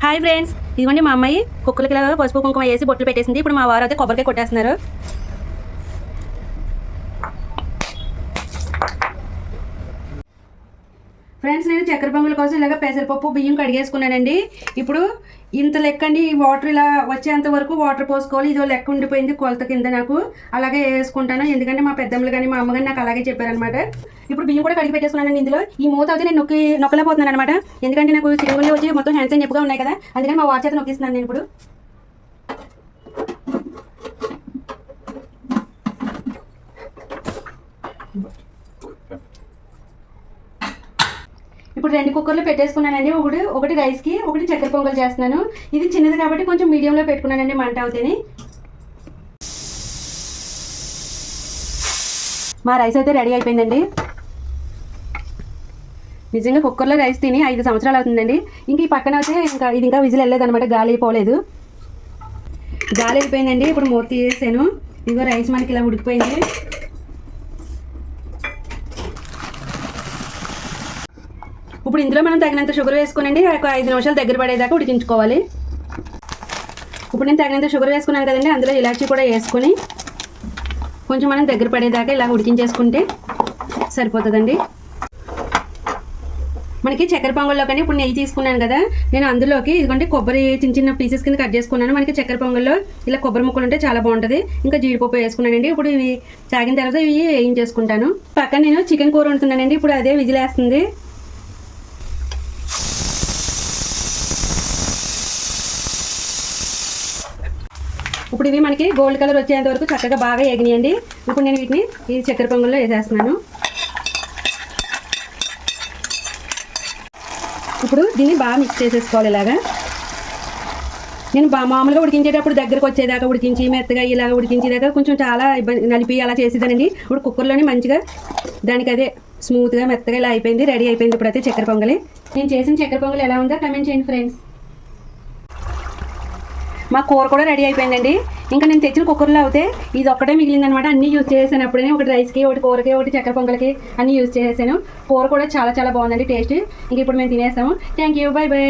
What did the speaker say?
Hi friends, ఇదిగోండి మా అమ్మాయి కుక్కలకి ఇలాగా పసుపు కుంకుమ వేసి బొట్లు పెట్టేసింది. ఇప్పుడు మా వారు అయితే కొబ్బరికాయ కొట్టేస్తున్నారు. ఫ్రెండ్స్, నేను చక్కెర పొంగల్ కోసం ఇలాగ పెసరపప్పు బియ్యం కడిగేసుకున్నానండి. ఇప్పుడు ఇంత లెక్కండి, ఈ వాటర్ ఇలా వచ్చేంత వరకు వాటర్ పోసుకోవాలి. ఇదో లెక్క ఉండిపోయింది కొలత కింద నాకు. అలాగే వేసుకుంటాను, ఎందుకంటే మా పెద్దమ్మలు కానీ మా అమ్మ కానీ నాకు అలాగే చెప్పారనమాట. ఇప్పుడు బియ్యం కూడా కడిగి పెట్టేసుకున్నానండి. ఇందులో ఈ మూత అయితే నేను నొక్కలేకపోతున్నాను అనమాట, ఎందుకంటే నాకు చికెన్ వచ్చి మొత్తం హ్యాండ్స్ అని చెప్పుగా ఉన్నాయి కదా, అందుకని మా వాచ్ అయితే నొక్కిస్తున్నాను నేను ఇప్పుడు. ఇప్పుడు 2 కుక్కర్లు పెట్టేసుకున్నానండి. ఒకటి రైస్కి, ఒకటి చక్కెర పొంగల్ చేస్తున్నాను. ఇది చిన్నది కాబట్టి కొంచెం మీడియంలో పెట్టుకున్నానండి మంట అవుతాని. మా రైస్ అయితే రెడీ అయిపోయిందండి. నిజంగా కుక్కర్లో రైస్ తిని 5 సంవత్సరాలు అవుతుందండి. ఇంక ఈ పక్కన అయితే ఇది ఇంకా విజిల్ వెళ్ళలేదనమాట, గాలి అయిపోలేదు. గాలి అయిపోయిందండి. ఇప్పుడు మూత తీసేసాను. ఇదిగో రైస్ మనకి ఇలా ఉడికిపోయింది. ఇప్పుడు ఇందులో మనం తగినంత షుగర్ వేసుకోనండి, ఒక 5 నిమిషాలు దగ్గర పడేదాకా ఉడికించుకోవాలి. ఇప్పుడు నేను తగినంత షుగర్ వేసుకున్నాను కదండి, అందులో ఇలాచీ కూడా వేసుకొని కొంచెం మనం దగ్గర పడేదాకా ఇలా ఉడికించేసుకుంటే సరిపోతుందండి. మనకి చక్కెర పొంగల్లో కానీ ఇప్పుడు నెయ్యి తీసుకున్నాను కదా, నేను అందులోకి ఇదిగోండి కొబ్బరి చిన్న చిన్న పీసెస్ కింద కట్ చేసుకున్నాను. మనకి చక్కెర పొంగల్లో ఇలా కొబ్బరి ముక్కలు ఉంటే చాలా బాగుంటుంది. ఇంకా జీడిపప్పు వేసుకున్నానండి. ఇప్పుడు ఇవి తాగిన తర్వాత ఇవి వేయించేసుకుంటాను. పక్కన నేను చికెన్ కూర వండుతున్నానండి. ఇప్పుడు అదే విజిల్ వేస్తుంది. ఇప్పుడు ఇవి మనకి గోల్డ్ కలర్ వచ్చేంత వరకు చక్కగా బాగా ఎగినాయండి. ఇప్పుడు నేను వీటిని ఈ చక్కెర పొంగల్లో వేసేస్తున్నాను. ఇప్పుడు దీన్ని బాగా మిక్స్ చేసేసుకోవాలి. ఇలాగా నేను మామూలుగా ఉడికించేటప్పుడు దగ్గరకు వచ్చేదాకా ఉడికించి మెత్తగా ఇలాగ ఉడికించేదాకా కొంచెం చాలా ఇబ్బంది నలిపి అలా చేసేదానండి. ఇప్పుడు కుక్కర్లోనే మంచిగా దానికి అదే స్మూత్గా మెత్తగా ఇలా అయిపోయింది, రెడీ అయిపోయింది. ఇప్పుడైతే చక్కెర పొంగలి. నేను చేసిన చక్కెర పొంగలి ఎలా ఉందో కమెంట్ చేయండి ఫ్రెండ్స్. మా కూర కూడా రెడీ అయిపోయిందండి. ఇంకా నేను తెచ్చిన కుక్కర్లో అయితే ఇది ఒక్కటే మిగిలిందనమాట. అన్నీ యూజ్ చేసాను అప్పుడే, ఒకటి రైస్కి, ఒకటి కూరకి, ఒకటి చక్కెర పొంగల్కి అన్నీ యూజ్ చేసేసాను. కూర కూడా చాలా చాలా బాగుందండి టేస్ట్. ఇంక ఇప్పుడు మేము తినేస్తాము. Thank you, bye by.